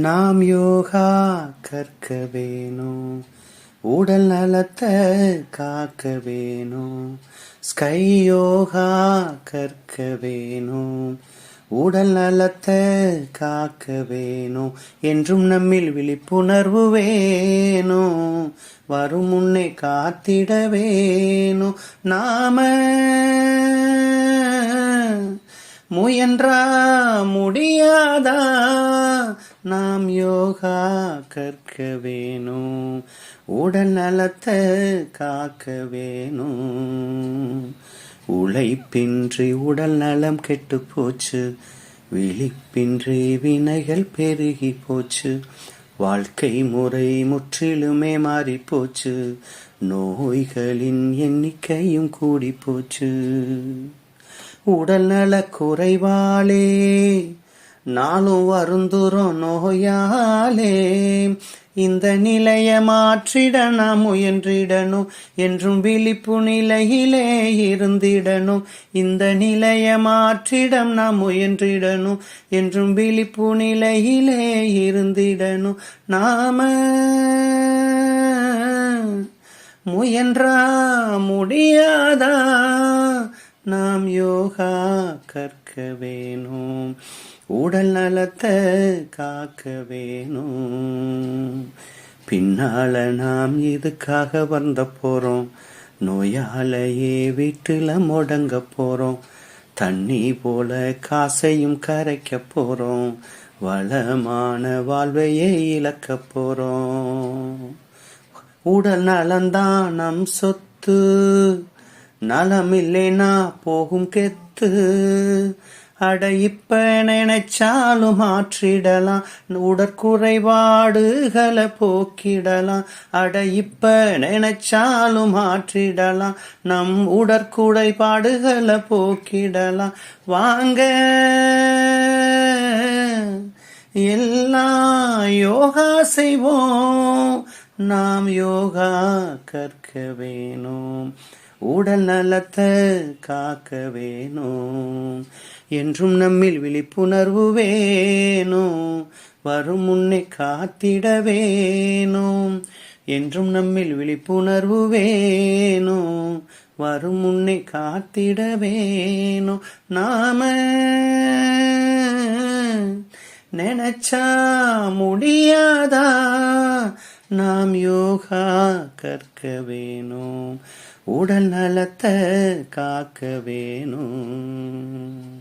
நாம் யோகா கற்க வேணும், உடல் நலத்தை காக்க வேணும். ஸ்கை யோகா கற்க வேணும், உடல் நலத்தை காக்க வேணும். என்றும் நம்மில் விழிப்புணர்வு வேணும், வரும் முன்னே காத்திட வேணும். நாம முயன்றா முடியாதா, நாம் யோகா கற்க வேணும், உடல் நலத்தை காக்க வேணும். உழைப்பின்றி உடல் நலம் கெட்டு போச்சு, விழிப்பின்றி வினைகள் பெருகி போச்சு. வாழ்க்கை முறை முற்றிலுமே மாறி போச்சு, நோய்களின் எண்ணிக்கையும் கூடி போச்சு. உடல் நல குறைவாலே நாளும் வருந்துறோம் நோயாலே. இந்த நிலைய மாற்றிட நாம் முயன்றிடணும், என்றும் விழிப்பு நிலையிலே இருந்திடணும். இந்த நிலைய மாற்றிடம் நாம் முயன்றிடணும், என்றும் விழிப்பு நிலையிலே இருந்திடணும். நாம முயன்றா முடியாதா, நாம் யோகா கற்க வேணும், உடல் நலத்தை காக்க வேணும். பின்னால நாம் இதுக்காக வந்த போறோம், நோயாலையே வீட்டுல முடங்க போறோம். தண்ணி போல காசையும் கரைக்க போறோம், வளமான வாழ்வையே இழக்க போறோம். உடல் நலந்தான் நம் சொத்து, நலமில்லைனா போகும் கெத்து. அட இப்ப நினைச்சாலும் மாற்றிடலாம், உடற்குறைபாடுகளை போக்கிடலாம். அட இப்ப நினைச்சாலும் மாற்றிடலாம், நம் உடற்குறைபாடுகளை போக்கிடலாம். வாங்க எல்லாம் யோகா செய்வோம், நாம் யோகா கற்க வேணும், உடல் நலத்தை காக்க வேணும். என்றும் நம்மில் விழிப்புணர்வு வேணும், வரும் முன்னே காத்திட வேணும். என்றும் நம்மில் விழிப்புணர்வு வேணும், வரும் முன்னே காத்திட வேணும். நாம நினைச்சா முடியாதா, நாம் யோகா கற்க வேணும், உடல் நலத்தை காக்க வேணும்.